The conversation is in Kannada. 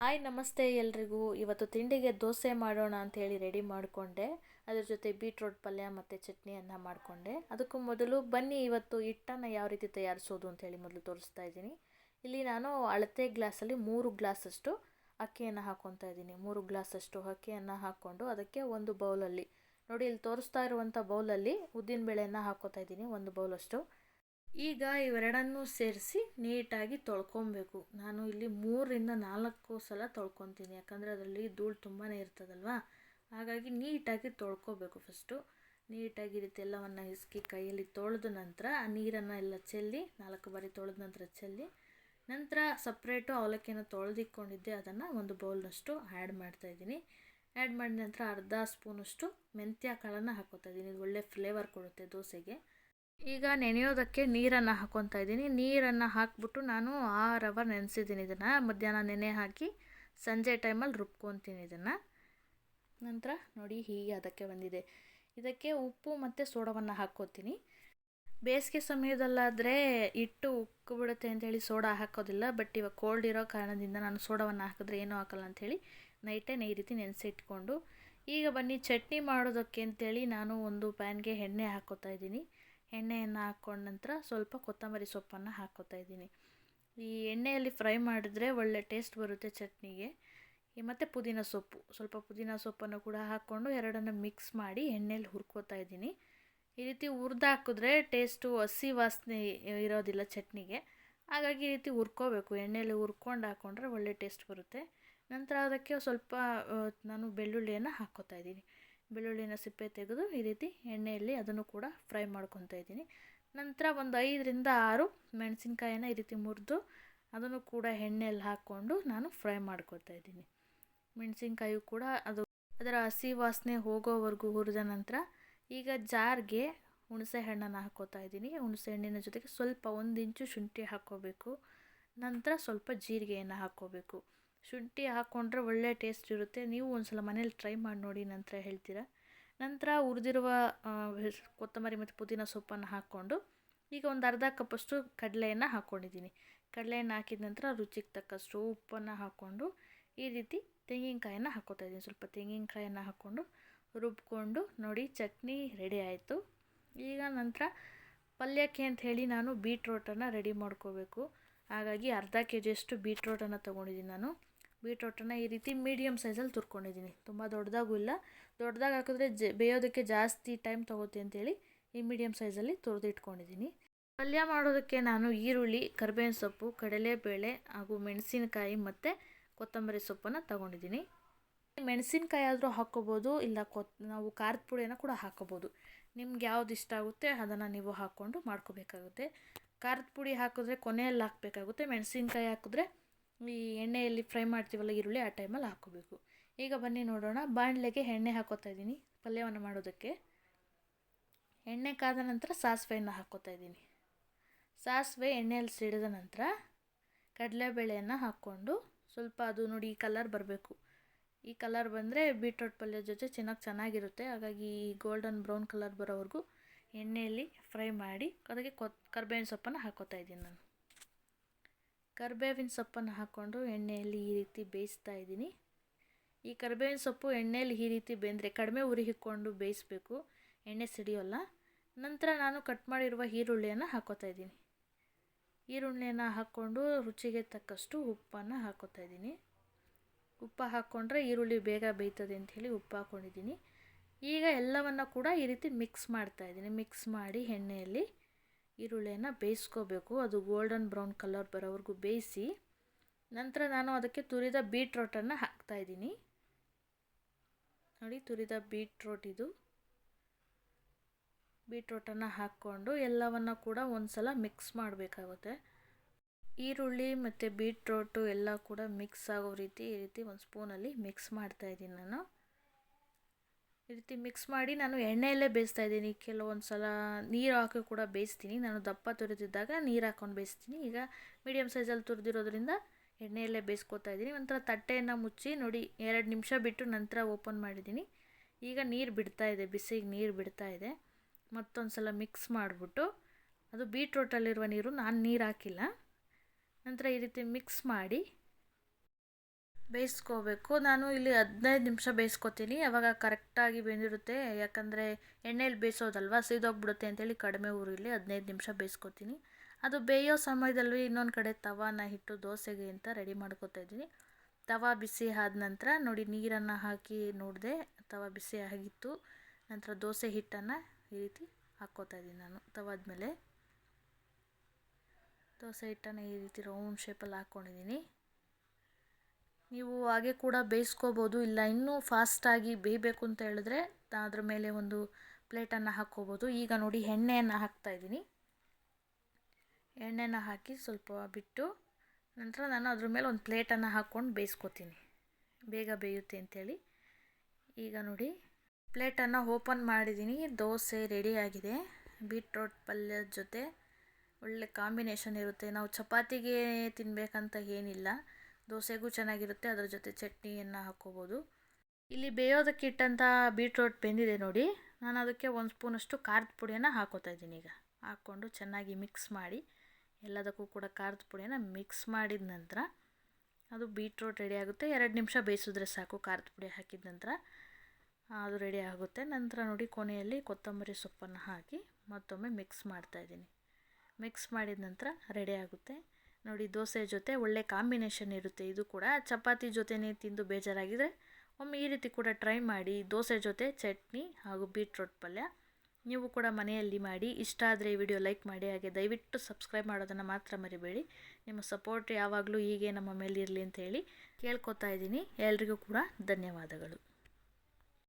ಹಾಯ್ ನಮಸ್ತೆ ಎಲ್ರಿಗೂ. ಇವತ್ತು ತಿಂಡಿಗೆ ದೋಸೆ ಮಾಡೋಣ ಅಂಥೇಳಿ ರೆಡಿ ಮಾಡಿಕೊಂಡೆ. ಅದ್ರ ಜೊತೆ ಬೀಟ್ರೋಟ್ ಪಲ್ಯ ಮತ್ತು ಚಟ್ನಿಯನ್ನು ಮಾಡಿಕೊಂಡೆ. ಅದಕ್ಕೂ ಮೊದಲು ಬನ್ನಿ ಇವತ್ತು ಹಿಟ್ಟನ್ನು ಯಾವ ರೀತಿ ತಯಾರಿಸೋದು ಅಂಥೇಳಿ ಮೊದಲು ತೋರಿಸ್ತಾ ಇದ್ದೀನಿ. ಇಲ್ಲಿ ನಾನು ಅಳತೆ ಗ್ಲಾಸಲ್ಲಿ 3 ಗ್ಲಾಸಷ್ಟು ಅಕ್ಕಿಯನ್ನು ಹಾಕ್ಕೊತಾ ಇದ್ದೀನಿ. 3 ಗ್ಲಾಸಷ್ಟು ಅಕ್ಕಿಯನ್ನು ಹಾಕ್ಕೊಂಡು ಅದಕ್ಕೆ ಒಂದು ಬೌಲಲ್ಲಿ ನೋಡಿ, ಇಲ್ಲಿ ತೋರಿಸ್ತಾ ಇರುವಂಥ ಬೌಲಲ್ಲಿ ಉದ್ದಿನಬೇಳೆಯನ್ನು ಹಾಕ್ಕೊತಾ ಇದ್ದೀನಿ, 1 ಬೌಲಷ್ಟು. ಈಗ ಇವೆರಡನ್ನೂ ಸೇರಿಸಿ ನೀಟಾಗಿ ತೊಳ್ಕೊಬೇಕು. ನಾನು ಇಲ್ಲಿ 3-4 ಸಲ ತೊಳ್ಕೊತೀನಿ, ಯಾಕಂದರೆ ಅದರಲ್ಲಿ ಧೂಳು ತುಂಬಾ ಇರ್ತದಲ್ವ. ಹಾಗಾಗಿ ನೀಟಾಗಿ ತೊಳ್ಕೊಬೇಕು. ಫಸ್ಟು ನೀಟಾಗಿ ಈ ರೀತಿ ಎಲ್ಲವನ್ನು ಹಿಸುಕಿ ಕೈಯಲ್ಲಿ ತೊಳೆದ ನಂತರ ಆ ನೀರನ್ನು ಎಲ್ಲ ಚೆಲ್ಲಿ 4 ಬಾರಿ ತೊಳೆದ ನಂತರ ಚೆಲ್ಲಿ ನಂತರ ಸಪ್ರೇಟು ಅವಲಕ್ಕಿಯನ್ನು ತೊಳೆದಿಟ್ಕೊಂಡಿದ್ದೆ ಅದನ್ನು 1 ಬೌಲ್ನಷ್ಟು ಆ್ಯಡ್ ಮಾಡ್ತಾಯಿದ್ದೀನಿ. ಆ್ಯಡ್ ಮಾಡಿದ ನಂತರ ಅರ್ಧ ಸ್ಪೂನಷ್ಟು ಮೆಂತ್ಯ ಕಾಳನ್ನು ಹಾಕ್ಕೊತಾ ಇದ್ದೀನಿ. ಇದು ಒಳ್ಳೆ ಫ್ಲೇವರ್ ಕೊಡುತ್ತೆ ದೋಸೆಗೆ. ಈಗ ನೆನೆಯೋದಕ್ಕೆ ನೀರನ್ನು ಹಾಕ್ಕೊತಾ ಇದ್ದೀನಿ. ನೀರನ್ನು ಹಾಕ್ಬಿಟ್ಟು ನಾನು 6 ಅವರ್ ನೆನೆಸಿದ್ದೀನಿ. ಇದನ್ನು ಮಧ್ಯಾಹ್ನ ನೆನೆ ಹಾಕಿ ಸಂಜೆ ಟೈಮಲ್ಲಿ ರುಬ್ಕೊತೀನಿ ಇದನ್ನು. ನಂತರ ನೋಡಿ ಹೀಗೆ ಅದಕ್ಕೆ ಬಂದಿದೆ. ಇದಕ್ಕೆ ಉಪ್ಪು ಮತ್ತು ಸೋಡಾವನ್ನು ಹಾಕ್ಕೋತೀನಿ. ಬೇಸಿಗೆ ಸಮಯದಲ್ಲಾದರೆ ಹಿಟ್ಟು ಉಕ್ಕು ಬಿಡುತ್ತೆ ಅಂಥೇಳಿ ಸೋಡಾ ಹಾಕೋದಿಲ್ಲ. ಬಟ್ ಇವಾಗ ಕೋಲ್ಡ್ ಇರೋ ಕಾರಣದಿಂದ ನಾನು ಸೋಡಾವನ್ನು ಹಾಕಿದ್ರೆ ಏನೂ ಹಾಕಲ್ಲ ಅಂಥೇಳಿ ನೈಟೇ ಈ ರೀತಿ ನೆನೆಸಿಟ್ಕೊಂಡು, ಈಗ ಬನ್ನಿ ಚಟ್ನಿ ಮಾಡೋದಕ್ಕೆ ಅಂಥೇಳಿ ನಾನು ಒಂದು ಪ್ಯಾನ್ಗೆ ಎಣ್ಣೆ ಹಾಕ್ಕೋತಾ ಇದ್ದೀನಿ. ಎಣ್ಣೆಯನ್ನು ಹಾಕ್ಕೊಂಡ ನಂತರ ಸ್ವಲ್ಪ ಕೊತ್ತಂಬರಿ ಸೊಪ್ಪನ್ನು ಹಾಕ್ಕೋತಾ ಇದ್ದೀನಿ. ಈ ಎಣ್ಣೆಯಲ್ಲಿ ಫ್ರೈ ಮಾಡಿದ್ರೆ ಒಳ್ಳೆ ಟೇಸ್ಟ್ ಬರುತ್ತೆ ಚಟ್ನಿಗೆ. ಮತ್ತು ಪುದೀನ ಸೊಪ್ಪು, ಸ್ವಲ್ಪ ಪುದೀನ ಸೊಪ್ಪನ್ನು ಕೂಡ ಹಾಕ್ಕೊಂಡು ಎರಡನ್ನು ಮಿಕ್ಸ್ ಮಾಡಿ ಎಣ್ಣೆಯಲ್ಲಿ ಹುರ್ಕೋತಾ ಇದ್ದೀನಿ. ಈ ರೀತಿ ಹುರಿದು ಹಾಕಿದ್ರೆ ಟೇಸ್ಟು ಹಸಿ ವಾಸನೆ ಇರೋದಿಲ್ಲ ಚಟ್ನಿಗೆ. ಹಾಗಾಗಿ ಈ ರೀತಿ ಹುರ್ಕೋಬೇಕು. ಎಣ್ಣೆಯಲ್ಲಿ ಹುರ್ಕೊಂಡು ಹಾಕ್ಕೊಂಡ್ರೆ ಒಳ್ಳೆ ಟೇಸ್ಟ್ ಬರುತ್ತೆ. ನಂತರ ಅದಕ್ಕೆ ಸ್ವಲ್ಪ ನಾನು ಬೆಳ್ಳುಳ್ಳಿಯನ್ನು ಹಾಕ್ಕೋತಾ ಇದ್ದೀನಿ. ಬೆಳ್ಳುಳ್ಳಿನ ಸಿಪ್ಪೆ ತೆಗೆದು ಈ ರೀತಿ ಎಣ್ಣೆಯಲ್ಲಿ ಅದನ್ನು ಕೂಡ ಫ್ರೈ ಮಾಡ್ಕೊತಾ ಇದ್ದೀನಿ. ನಂತರ ಒಂದು 5-6 ಮೆಣಸಿನ್ಕಾಯನ್ನು ಈ ರೀತಿ ಮುರಿದು ಅದನ್ನು ಕೂಡ ಎಣ್ಣೆಯಲ್ಲಿ ಹಾಕ್ಕೊಂಡು ನಾನು ಫ್ರೈ ಮಾಡ್ಕೊತಾ ಇದ್ದೀನಿ. ಮೆಣಸಿನ್ಕಾಯಿ ಕೂಡ ಅದರ ಹಸಿ ವಾಸನೆ ಹೋಗೋವರೆಗೂ ಹುರಿದ ನಂತರ ಈಗ ಜಾರ್ಗೆ ಹುಣಸೆ ಹಣ್ಣನ್ನು ಹಾಕ್ಕೋತಾ ಇದ್ದೀನಿ. ಹುಣಸೆ ಹಣ್ಣಿನ ಜೊತೆಗೆ ಸ್ವಲ್ಪ 1 ಇಂಚು ಶುಂಠಿ ಹಾಕ್ಕೋಬೇಕು. ನಂತರ ಸ್ವಲ್ಪ ಜೀರಿಗೆಯನ್ನು ಹಾಕ್ಕೋಬೇಕು. ಶುಂಠಿ ಹಾಕ್ಕೊಂಡ್ರೆ ಒಳ್ಳೆ ಟೇಸ್ಟ್ ಇರುತ್ತೆ. ನೀವು ಒಂದು ಸಲ ಮನೇಲಿ ಟ್ರೈ ಮಾಡಿ ನೋಡಿ, ನಂತರ ಹೇಳ್ತೀರಾ. ನಂತರ ಹುರಿದಿರುವ ಕೊತ್ತಂಬರಿ ಮತ್ತು ಪುದೀನ ಸೊಪ್ಪನ್ನು ಹಾಕ್ಕೊಂಡು ಈಗ ಒಂದು ಅರ್ಧ ಕಪ್ಪಷ್ಟು ಕಡಲೆಯನ್ನು ಹಾಕ್ಕೊಂಡಿದ್ದೀನಿ. ಕಡಲೆಯನ್ನು ಹಾಕಿದ ನಂತರ ರುಚಿಗೆ ತಕ್ಕಷ್ಟು ಉಪ್ಪನ್ನು ಹಾಕ್ಕೊಂಡು ಈ ರೀತಿ ತೆಂಗಿನಕಾಯನ್ನು ಹಾಕ್ಕೋತಾ ಇದ್ದೀನಿ. ಸ್ವಲ್ಪ ತೆಂಗಿನಕಾಯನ್ನು ಹಾಕ್ಕೊಂಡು ರುಬ್ಕೊಂಡು ನೋಡಿ ಚಟ್ನಿ ರೆಡಿ ಆಯಿತು. ಈಗ ನಂತರ ಪಲ್ಯಕ್ಕೆ ಅಂತ ಹೇಳಿ ನಾನು ಬೀಟ್ರೋಟನ್ನು ರೆಡಿ ಮಾಡ್ಕೋಬೇಕು. ಹಾಗಾಗಿ ಅರ್ಧ kg ಬೀಟ್ರೋಟನ್ನು ತೊಗೊಂಡಿದ್ದೀನಿ. ನಾನು ಬೀಟ್ರೋಟನ್ನು ಈ ರೀತಿ ಮೀಡಿಯಮ್ ಸೈಜಲ್ಲಿ ತುರ್ಕೊಂಡಿದ್ದೀನಿ. ತುಂಬ ದೊಡ್ಡದಾಗೂ ಇಲ್ಲ. ದೊಡ್ಡದಾಗಿ ಹಾಕಿದ್ರೆ ಬೇಯೋದಕ್ಕೆ ಜಾಸ್ತಿ ಟೈಮ್ ತೊಗೋತೆ ಅಂತೇಳಿ ಈ ಮೀಡಿಯಮ್ ಸೈಜಲ್ಲಿ ತುರಿದಿಟ್ಕೊಂಡಿದ್ದೀನಿ. ಪಲ್ಯ ಮಾಡೋದಕ್ಕೆ ನಾನು ಈರುಳ್ಳಿ, ಕರಿಬೇವಿನ ಸೊಪ್ಪು, ಕಡಲೆಬೇಳೆ ಹಾಗೂ ಮೆಣಸಿನಕಾಯಿ ಮತ್ತು ಕೊತ್ತಂಬರಿ ಸೊಪ್ಪನ್ನು ತೊಗೊಂಡಿದ್ದೀನಿ. ಮೆಣಸಿನ್ಕಾಯಿ ಆದರೂ ಹಾಕ್ಕೋಬೋದು, ಇಲ್ಲ ನಾವು ಖಾರದ ಪುಡಿಯನ್ನು ಕೂಡ ಹಾಕ್ಕೋಬೋದು. ನಿಮ್ಗೆ ಯಾವ್ದು ಇಷ್ಟ ಆಗುತ್ತೆ ಅದನ್ನು ನೀವು ಹಾಕ್ಕೊಂಡು ಮಾಡ್ಕೋಬೇಕಾಗುತ್ತೆ. ಖಾರದ ಪುಡಿ ಹಾಕಿದ್ರೆ ಕೊನೆಯಲ್ಲಿ ಹಾಕಬೇಕಾಗುತ್ತೆ. ಮೆಣಸಿನ್ಕಾಯಿ ಹಾಕಿದ್ರೆ ಈ ಎಣ್ಣೆಯಲ್ಲಿ ಫ್ರೈ ಮಾಡ್ತೀವಲ್ಲ ಈರುಳ್ಳಿ, ಆ ಟೈಮಲ್ಲಿ ಹಾಕ್ಕೋಬೇಕು. ಈಗ ಬನ್ನಿ ನೋಡೋಣ. ಬಾಣಲೆಗೆ ಎಣ್ಣೆ ಹಾಕ್ಕೋತಾ ಇದ್ದೀನಿ ಪಲ್ಯವನ್ನು ಮಾಡೋದಕ್ಕೆ. ಎಣ್ಣೆ ಕಾದ ನಂತರ ಸಾಸಿವೆಯನ್ನು ಹಾಕ್ಕೋತಾ ಇದ್ದೀನಿ. ಸಾಸಿವೆ ಎಣ್ಣೆಯಲ್ಲಿ ಸಿಡಿದ ನಂತರ ಕಡಲೆಬೇಳೆಯನ್ನು ಹಾಕ್ಕೊಂಡು ಸ್ವಲ್ಪ ಅದು ನೋಡಿ ಈ ಕಲರ್ ಬರಬೇಕು. ಈ ಕಲರ್ ಬಂದರೆ ಬೀಟ್ರೋಟ್ ಪಲ್ಯ ಜೊತೆ ಚೆನ್ನಾಗಿರುತ್ತೆ. ಹಾಗಾಗಿ ಗೋಲ್ಡನ್ ಬ್ರೌನ್ ಕಲರ್ ಬರೋವರೆಗೂ ಎಣ್ಣೆಯಲ್ಲಿ ಫ್ರೈ ಮಾಡಿ ಅದಕ್ಕೆ ಕರಿಬೇವಿನ ಸೊಪ್ಪನ್ನು ಹಾಕ್ಕೋತಾ ಇದ್ದೀನಿ. ನಾನು ಕರಿಬೇವಿನ ಸೊಪ್ಪನ್ನು ಹಾಕ್ಕೊಂಡು ಎಣ್ಣೆಯಲ್ಲಿ ಈ ರೀತಿ ಬೇಯಿಸ್ತಾ ಇದ್ದೀನಿ. ಈ ಕರಿಬೇವಿನ ಸೊಪ್ಪು ಎಣ್ಣೆಯಲ್ಲಿ ಈ ರೀತಿ ಬೆಂದರೆ ಕಡಿಮೆ ಉರಿ ಇಟ್ಕೊಂಡು ಬೇಯಿಸಬೇಕು, ಎಣ್ಣೆ ಸಿಡಿಯೋಲ್ಲ. ನಂತರ ನಾನು ಕಟ್ ಮಾಡಿರುವ ಈರುಳ್ಳಿಯನ್ನು ಹಾಕ್ಕೋತಾ ಇದ್ದೀನಿ. ಈರುಳ್ಳಿಯನ್ನು ಹಾಕ್ಕೊಂಡು ರುಚಿಗೆ ತಕ್ಕಷ್ಟು ಉಪ್ಪನ್ನು ಹಾಕ್ಕೋತಾ ಇದ್ದೀನಿ. ಉಪ್ಪು ಹಾಕ್ಕೊಂಡ್ರೆ ಈರುಳ್ಳಿ ಬೇಗ ಬೇಯ್ತದೆ ಅಂಥೇಳಿ ಉಪ್ಪು ಹಾಕ್ಕೊಂಡಿದ್ದೀನಿ. ಈಗ ಎಲ್ಲವನ್ನು ಕೂಡ ಈ ರೀತಿ ಮಿಕ್ಸ್ ಮಾಡ್ತಾಯಿದ್ದೀನಿ. ಮಿಕ್ಸ್ ಮಾಡಿ ಎಣ್ಣೆಯಲ್ಲಿ ಈರುಳ್ಳಿಯನ್ನು ಬೇಯಿಸ್ಕೋಬೇಕು. ಅದು ಗೋಲ್ಡನ್ ಬ್ರೌನ್ ಕಲರ್ ಬರೋವರೆಗೂ ಬೇಯಿಸಿ ನಂತರ ನಾನು ಅದಕ್ಕೆ ತುರಿದ ಬೀಟ್ರೋಟನ್ನು ಹಾಕ್ತಾಯಿದ್ದೀನಿ. ನೋಡಿ, ತುರಿದ ಬೀಟ್ರೋಟನ್ನು ಹಾಕ್ಕೊಂಡು ಎಲ್ಲವನ್ನು ಕೂಡ ಒಂದು ಸಲ ಮಿಕ್ಸ್ ಮಾಡಬೇಕಾಗುತ್ತೆ. ಈರುಳ್ಳಿ ಮತ್ತು ಬೀಟ್ರೋಟು ಎಲ್ಲ ಕೂಡ ಮಿಕ್ಸ್ ಆಗೋ ರೀತಿ ಈ ರೀತಿ ಒಂದು ಸ್ಪೂನಲ್ಲಿ ಮಿಕ್ಸ್ ಮಾಡ್ತಾಯಿದ್ದೀನಿ. ನಾನು ಈ ರೀತಿ ಮಿಕ್ಸ್ ಮಾಡಿ ನಾನು ಎಣ್ಣೆಯಲ್ಲೇ ಬೇಯಿಸ್ತಾ ಇದ್ದೀನಿ. ಕೆಲವೊಂದು ಸಲ ನೀರು ಹಾಕಿ ಕೂಡ ಬೇಯಿಸ್ತೀನಿ. ನಾನು ದಪ್ಪ ತುರಿದಿದ್ದಾಗ ನೀರು ಹಾಕ್ಕೊಂಡು ಬೇಯಿಸ್ತೀನಿ. ಈಗ ಮೀಡಿಯಮ್ ಸೈಜಲ್ಲಿ ತುರಿದಿರೋದ್ರಿಂದ ಎಣ್ಣೆಯಲ್ಲೇ ಬೇಯಿಸ್ಕೊತಾ ಇದ್ದೀನಿ. ನಂತರ ತಟ್ಟೆಯನ್ನು ಮುಚ್ಚಿ ನೋಡಿ 2 ನಿಮಿಷ ಬಿಟ್ಟು ನಂತರ ಓಪನ್ ಮಾಡಿದ್ದೀನಿ. ಈಗ ನೀರು ಬಿಡ್ತಾಯಿದೆ, ಬಿಸಿಗೆ ನೀರು ಬಿಡ್ತಾಯಿದೆ. ಮತ್ತೊಂದು ಸಲ ಮಿಕ್ಸ್ ಮಾಡಿಬಿಟ್ಟು, ಅದು ಬೀಟ್ರೋಟಲ್ಲಿರುವ ನೀರು, ನಾನು ನೀರು ಹಾಕಿಲ್ಲ. ನಂತರ ಈ ರೀತಿ ಮಿಕ್ಸ್ ಮಾಡಿ ಬೇಯಿಸ್ಕೋಬೇಕು. ನಾನು ಇಲ್ಲಿ 15 ನಿಮಿಷ ಬೇಯಿಸ್ಕೊತೀನಿ, ಆವಾಗ ಕರೆಕ್ಟಾಗಿ ಬೆಂದಿರುತ್ತೆ. ಯಾಕಂದರೆ ಎಣ್ಣೆಯಲ್ಲಿ ಬೇಯಿಸೋದಲ್ವ, ಸೀದೋಗ್ಬಿಡುತ್ತೆ ಅಂತೇಳಿ ಕಡಿಮೆ ಊರಲ್ಲಿ 15 ನಿಮಿಷ ಬೇಯಿಸ್ಕೊತೀನಿ. ಅದು ಬೇಯೋ ಸಮಯದಲ್ಲಿ ಇನ್ನೊಂದು ಕಡೆ ತವಾನ ಇಟ್ಟು ದೋಸೆಗೆ ಅಂತ ರೆಡಿ ಮಾಡ್ಕೊತಾ ಇದ್ದೀನಿ. ತವಾ ಬಿಸಿ ಆದ ನಂತರ ನೋಡಿ, ನೀರನ್ನು ಹಾಕಿ ನೋಡಿದೆ, ತವಾ ಬಿಸಿ ಆಗಿತ್ತು. ನಂತರ ದೋಸೆ ಹಿಟ್ಟನ್ನು ಈ ರೀತಿ ಹಾಕ್ಕೋತಾ ಇದ್ದೀನಿ ನಾನು ತವಾದ ಮೇಲೆ. ದೋಸೆ ಹಿಟ್ಟನ್ನು ಈ ರೀತಿ ರೌಂಡ್ ಶೇಪಲ್ಲಿ ಹಾಕ್ಕೊಂಡಿದ್ದೀನಿ. ನೀವು ಹಾಗೆ ಕೂಡ ಬೇಯಿಸ್ಕೋಬೋದು, ಇಲ್ಲ ಇನ್ನೂ ಫಾಸ್ಟಾಗಿ ಬೇಯಬೇಕು ಅಂತ ಹೇಳಿದ್ರೆ ಅದ್ರ ಮೇಲೆ ಒಂದು ಪ್ಲೇಟನ್ನು ಹಾಕ್ಕೋಬೋದು. ಈಗ ನೋಡಿ, ಎಣ್ಣೆಯನ್ನು ಹಾಕ್ತಾಯಿದ್ದೀನಿ. ಎಣ್ಣೆನ ಹಾಕಿ ಸ್ವಲ್ಪ ಬಿಟ್ಟು ನಂತರ ನಾನು ಅದ್ರ ಮೇಲೆ ಒಂದು ಪ್ಲೇಟನ್ನು ಹಾಕ್ಕೊಂಡು ಬೇಯಿಸ್ಕೊತೀನಿ, ಬೇಗ ಬೇಯುತ್ತೆ ಅಂಥೇಳಿ. ಈಗ ನೋಡಿ, ಪ್ಲೇಟನ್ನು ಓಪನ್ ಮಾಡಿದ್ದೀನಿ. ದೋಸೆ ರೆಡಿಯಾಗಿದೆ. ಬೀಟ್ರೋಟ್ ಪಲ್ಯದ ಜೊತೆ ಒಳ್ಳೆ ಕಾಂಬಿನೇಷನ್ ಇರುತ್ತೆ. ನಾವು ಚಪಾತಿಗೆ ತಿನ್ನಬೇಕಂತ ಏನಿಲ್ಲ, ದೋಸೆಗೂ ಚೆನ್ನಾಗಿರುತ್ತೆ. ಅದರ ಜೊತೆ ಚಟ್ನಿಯನ್ನು ಹಾಕ್ಕೋಬೋದು. ಇಲ್ಲಿ ಬೇಯೋದಕ್ಕೆ ಇಟ್ಟಂಥ ಬೀಟ್ರೋಟ್ ಬೆಂದಿದೆ ನೋಡಿ. ನಾನು ಅದಕ್ಕೆ 1 ಸ್ಪೂನಷ್ಟು ಖಾರದ ಪುಡಿಯನ್ನು ಹಾಕ್ಕೋತಾ ಇದ್ದೀನಿ. ಈಗ ಹಾಕ್ಕೊಂಡು ಚೆನ್ನಾಗಿ ಮಿಕ್ಸ್ ಮಾಡಿ, ಎಲ್ಲದಕ್ಕೂ ಕೂಡ ಖಾರದ ಪುಡಿಯನ್ನು ಮಿಕ್ಸ್ ಮಾಡಿದ ನಂತರ ಅದು ಬೀಟ್ರೋಟ್ ರೆಡಿ ಆಗುತ್ತೆ. 2 ನಿಮಿಷ ಬೇಯಿಸಿದ್ರೆ ಸಾಕು. ಖಾರದ ಪುಡಿ ಹಾಕಿದ ನಂತರ ಅದು ರೆಡಿ ಆಗುತ್ತೆ. ನಂತರ ನೋಡಿ, ಕೊನೆಯಲ್ಲಿ ಕೊತ್ತಂಬರಿ ಸೊಪ್ಪನ್ನು ಹಾಕಿ ಮತ್ತೊಮ್ಮೆ ಮಿಕ್ಸ್ ಮಾಡ್ತಾಯಿದ್ದೀನಿ. ಮಿಕ್ಸ್ ಮಾಡಿದ ನಂತರ ರೆಡಿ ಆಗುತ್ತೆ ನೋಡಿ. ದೋಸೆ ಜೊತೆ ಒಳ್ಳೆ ಕಾಂಬಿನೇಷನ್ ಇರುತ್ತೆ. ಇದು ಕೂಡ ಚಪಾತಿ ಜೊತೆನೇ ತಿಂದು ಬೇಜಾರಾಗಿದ್ದರೆ ಒಮ್ಮೆ ಈ ರೀತಿ ಕೂಡ ಟ್ರೈ ಮಾಡಿ. ದೋಸೆ ಜೊತೆ ಚಟ್ನಿ ಹಾಗೂ ಬೀಟ್ರೋಟ್ ಪಲ್ಯ ನೀವು ಕೂಡ ಮನೆಯಲ್ಲಿ ಮಾಡಿ. ಇಷ್ಟ ಆದರೆ ಈ ವಿಡಿಯೋ ಲೈಕ್ ಮಾಡಿ, ಹಾಗೆ ದಯವಿಟ್ಟು ಸಬ್ಸ್ಕ್ರೈಬ್ ಮಾಡೋದನ್ನು ಮಾತ್ರ ಮರಿಬೇಡಿ. ನಿಮ್ಮ ಸಪೋರ್ಟ್ ಯಾವಾಗಲೂ ಹೀಗೆ ನಮ್ಮ ಮೇಲೆ ಇರಲಿ ಅಂತ ಹೇಳಿ ಕೇಳ್ಕೊತಾ ಇದ್ದೀನಿ. ಎಲ್ರಿಗೂ ಕೂಡ ಧನ್ಯವಾದಗಳು.